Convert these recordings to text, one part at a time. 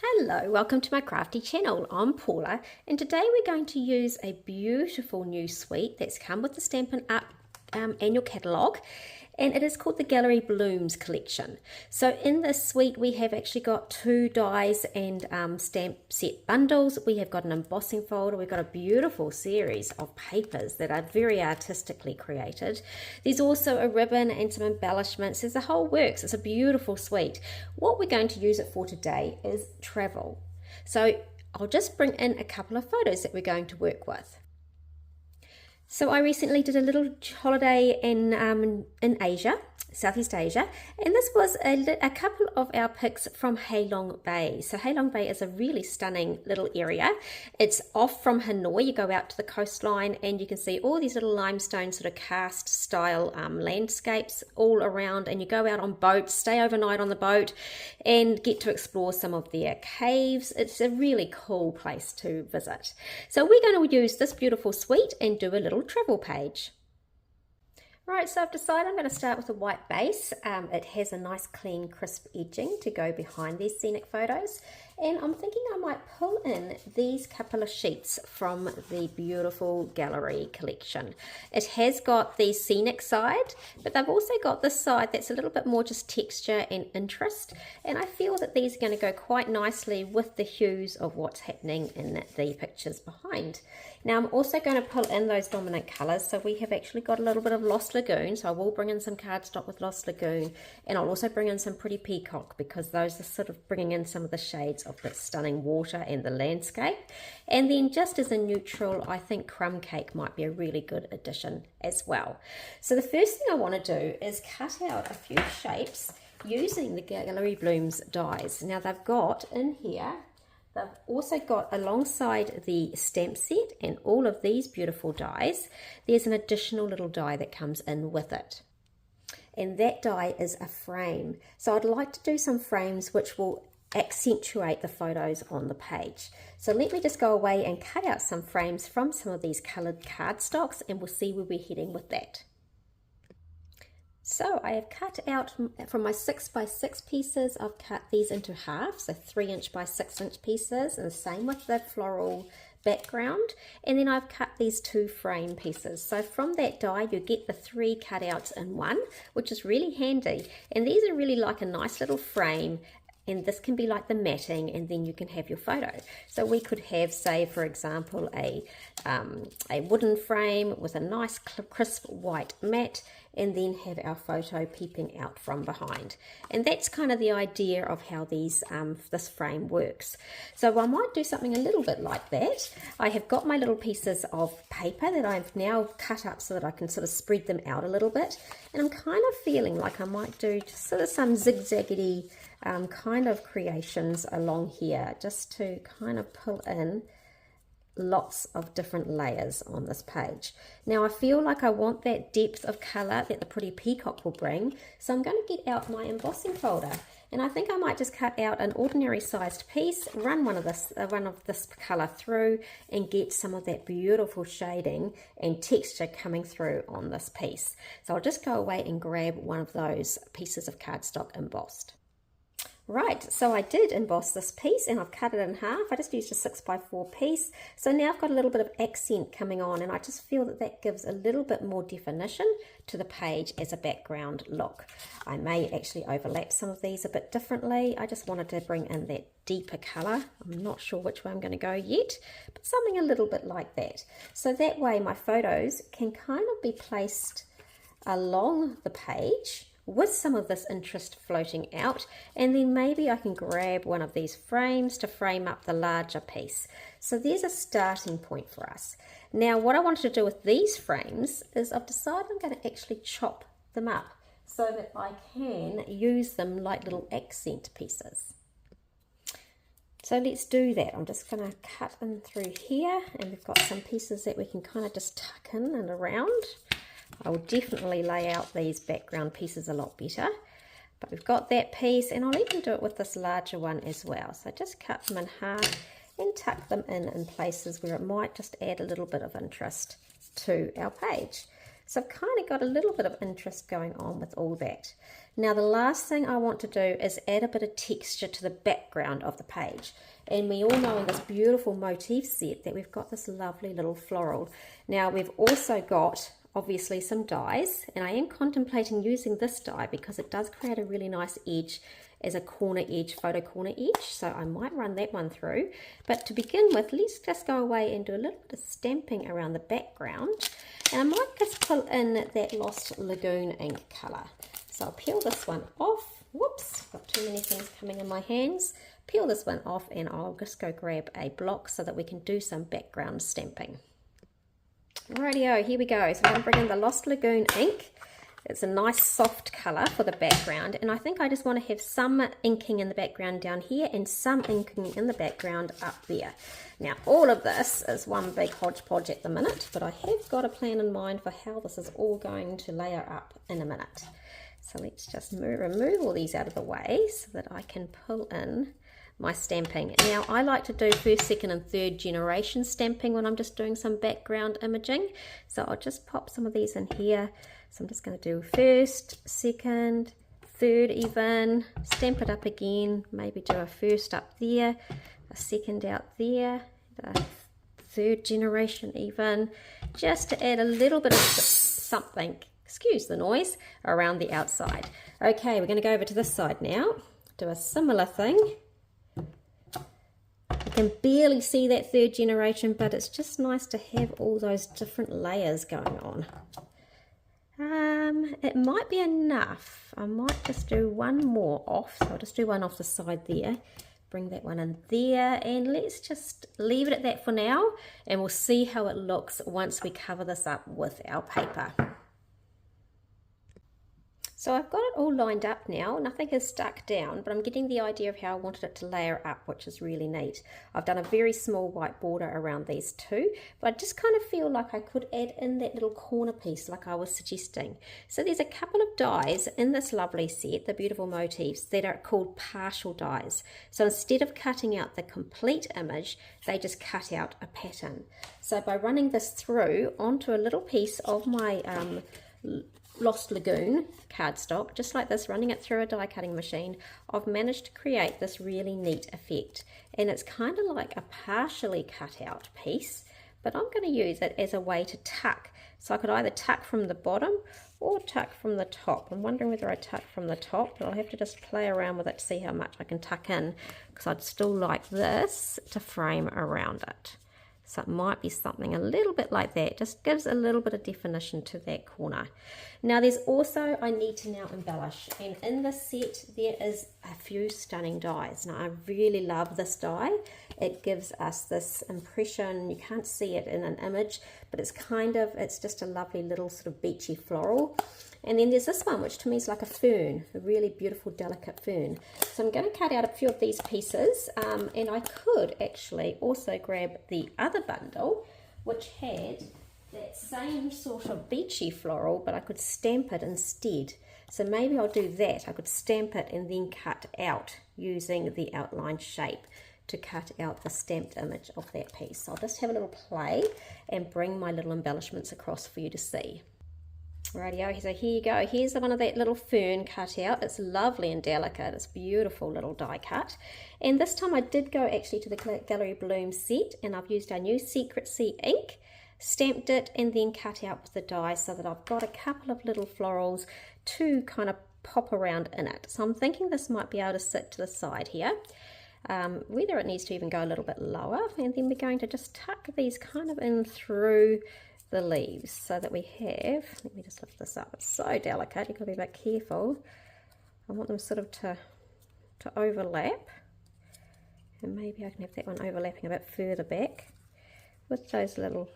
Hello, welcome to my crafty channel. I'm Paula and today we're going to use a beautiful new suite that's come with the Stampin' Up! Annual catalogue, and it is called the Gallery Blooms collection. So in this suite we have actually got 2 dies and stamp set bundles. We have got an embossing folder. We've got a beautiful series of papers that are very artistically created. There's also a ribbon and some embellishments. There's the whole works. It's a beautiful suite. What we're going to use it for today is travel. So I'll just bring in a couple of photos that we're going to work with. So I recently did a little holiday in Asia, Southeast Asia, and this was a couple of our pics from Halong Bay. So Halong Bay is a really stunning little area. It's off from Hanoi. You go out to the coastline and you can see all these little limestone sort of karst style landscapes all around, and you go out on boats, stay overnight on the boat and get to explore some of their caves. It's a really cool place to visit. So we're going to use this beautiful suite and do a little travel page. Right, so I've decided I'm going to start with a white base. It has a nice clean crisp edging to go behind these scenic photos, and I'm thinking I might pull in these couple of sheets from the beautiful gallery collection. It has got the scenic side, but they've also got this side that's a little bit more just texture and interest, and I feel that these are going to go quite nicely with the hues of what's happening in the pictures behind. Now I'm also going to pull in those dominant colours, so we have actually got a little bit of Lost Lagoon, so I will bring in some cardstock with Lost Lagoon, and I'll also bring in some pretty Peacock because those are sort of bringing in some of the shades of the stunning water and the landscape. And then just as a neutral, I think Crumb Cake might be a really good addition as well. So the first thing I want to do is cut out a few shapes using the Gallery Blooms dies. Now they've got in here, they've also got alongside the stamp set and all of these beautiful dies, there's an additional little die that comes in with it. And that die is a frame. So I'd like to do some frames which will accentuate the photos on the page. So let me just go away and cut out some frames from some of these coloured cardstocks, and we'll see where we're heading with that. So I have cut out from my 6x6 pieces, I've cut these into half, so 3" by 6" pieces, and the same with the floral background. And then I've cut these 2 frame pieces. So from that die you get the 3 cutouts in one, which is really handy. And these are really like a nice little frame, and this can be like the matting, and then you can have your photo. So we could have, say for example, a wooden frame with a nice crisp white mat, and then have our photo peeping out from behind. And that's kind of the idea of how these this frame works. So I might do something a little bit like that. I have got my little pieces of paper that I've now cut up so that I can sort of spread them out a little bit, and I'm kind of feeling like I might do just sort of some zigzaggedy kind of creations along here, just to kind of pull in lots of different layers on this page. Now I feel like I want that depth of colour that the pretty Peacock will bring, so I'm going to get out my embossing folder, and I think I might just cut out an ordinary sized piece, run one of this colour through, and get some of that beautiful shading and texture coming through on this piece. So I'll just go away and grab one of those pieces of cardstock embossed. Right, so I did emboss this piece and I've cut it in half. I just used a 6x4 piece. So now I've got a little bit of accent coming on, and I just feel that that gives a little bit more definition to the page as a background look. I may actually overlap some of these a bit differently. I just wanted to bring in that deeper colour. I'm not sure which way I'm going to go yet, but something a little bit like that. So that way my photos can kind of be placed along the page with some of this interest floating out, and then maybe I can grab one of these frames to frame up the larger piece. So there's a starting point for us. Now what I wanted to do with these frames is I've decided I'm going to actually chop them up so that I can use them like little accent pieces. So let's do that. I'm just going to cut in through here, and we've got some pieces that we can kind of just tuck in and around. I will definitely lay out these background pieces a lot better, but we've got that piece, and I'll even do it with this larger one as well. So just cut them in half and tuck them in places where it might just add a little bit of interest to our page. So I've kind of got a little bit of interest going on with all that. Now the last thing I want to do is add a bit of texture to the background of the page. And we all know in this beautiful motif set that we've got this lovely little floral. Now we've also got obviously some dies, and I am contemplating using this die because it does create a really nice edge as a corner edge, photo corner edge, so I might run that one through. But to begin with, let's just go away and do a little bit of stamping around the background, and I might just pull in that Lost Lagoon ink colour. So I'll peel this one off. Whoops, got too many things coming in my hands. Peel this one off, and I'll just go grab a block so that we can do some background stamping. Rightio, here we go. So I'm going to bring in the Lost Lagoon ink. It's a nice soft colour for the background, and I think I just want to have some inking in the background down here and some inking in the background up there. Now all of this is one big hodgepodge at the minute, but I have got a plan in mind for how this is all going to layer up in a minute. So let's just remove all these out of the way so that I can pull in my stamping. Now I like to do first, second and third generation stamping when I'm just doing some background imaging. So I'll just pop some of these in here. So I'm just going to do first, second, third even, stamp it up again, maybe do a first up there, a second out there, a third generation even, just to add a little bit of something, excuse the noise, around the outside. Okay, we're going to go over to this side now, do a similar thing. You can barely see that third generation, but it's just nice to have all those different layers going on. It might be enough. I might just do one more off. So I'll just do one off the side there. Bring that one in there, and let's just leave it at that for now, and we'll see how it looks once we cover this up with our paper. So I've got it all lined up now, nothing is stuck down, but I'm getting the idea of how I wanted it to layer up, which is really neat. I've done a very small white border around these two, but I just kind of feel like I could add in that little corner piece like I was suggesting. So there's a couple of dies in this lovely set, the beautiful motifs, that are called partial dies. So instead of cutting out the complete image, they just cut out a pattern. So by running this through onto a little piece of my Lost Lagoon cardstock, just like this, running it through a die cutting machine, I've managed to create this really neat effect, and it's kind of like a partially cut out piece, but I'm going to use it as a way to tuck. So I could either tuck from the bottom or tuck from the top. I'm wondering whether I tuck from the top, but I'll have to just play around with it to see how much I can tuck in, because I'd still like this to frame around it. So it might be something a little bit like that, just gives a little bit of definition to that corner. Now there's also, I need to now embellish, and in this set there is a few stunning dies. Now I really love this die. It gives us this impression, you can't see it in an image, but it's just a lovely little sort of beachy floral. And then there's this one, which to me is like a fern, a really beautiful, delicate fern. So I'm going to cut out a few of these pieces, and I could actually also grab the other bundle, which had that same sort of beachy floral, but I could stamp it instead. So maybe I'll do that. I could stamp it and then cut out using the outline shape to cut out the stamped image of that piece. So I'll just have a little play and bring my little embellishments across for you to see. Rightio, so here you go. Here's one of that little fern cut out. It's lovely and delicate. It's beautiful little die cut. And this time I did go actually to the Gallery Bloom set, and I've used our new Secret Sea ink, stamped it, and then cut out with the die so that I've got a couple of little florals to kind of pop around in it. So I'm thinking this might be able to sit to the side here. Whether it needs to even go a little bit lower, and then we're going to just tuck these kind of in through the leaves so that we have, let me just lift this up, it's so delicate, you've got to be a bit careful. I want them sort of to overlap, and maybe I can have that one overlapping a bit further back with those little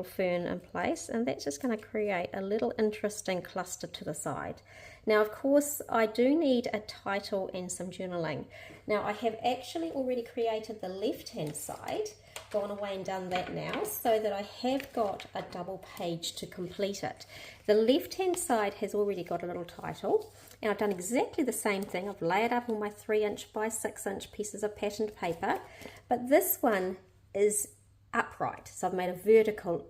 fern in place, and that's just going to create a little interesting cluster to the side. Now of course I do need a title and some journaling. Now I have actually already created the left hand side, gone away and done that now, so that I have got a double page to complete it. The left hand side has already got a little title, and I've done exactly the same thing. I've layered up all my 3" by 6" pieces of patterned paper, but this one is upright, so I've made a vertical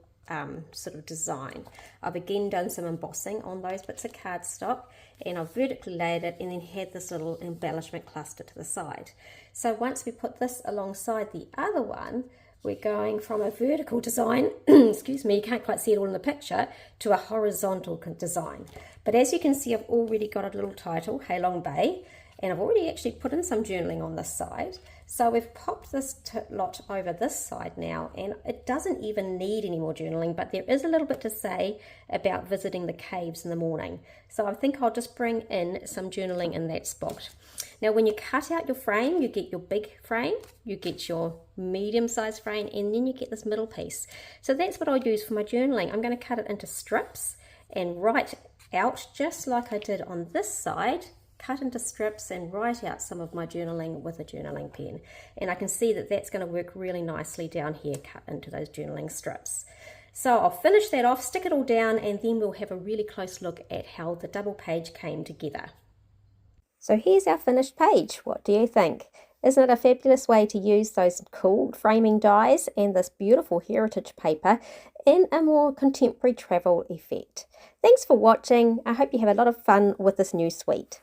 sort of design. I've again done some embossing on those bits of cardstock, and I've vertically layered it and then had this little embellishment cluster to the side. So once we put this alongside the other one, we're going from a vertical design, excuse me, you can't quite see it all in the picture, to a horizontal design. But as you can see, I've already got a little title, Hey Long Bay, and I've already actually put in some journaling on this side. So we've popped this lot over this side now, and it doesn't even need any more journaling, but there is a little bit to say about visiting the caves in the morning. So I think I'll just bring in some journaling in that spot. Now when you cut out your frame, you get your big frame, you get your medium-sized frame, and then you get this middle piece. So that's what I'll use for my journaling. I'm going to cut it into strips and write out just like I did on this side, cut into strips and write out some of my journaling with a journaling pen. And I can see that that's going to work really nicely down here, cut into those journaling strips. So I'll finish that off, stick it all down, and then we'll have a really close look at how the double page came together. So here's our finished page. What do you think? Isn't it a fabulous way to use those cool framing dies and this beautiful heritage paper in a more contemporary travel effect? Thanks for watching. I hope you have a lot of fun with this new suite.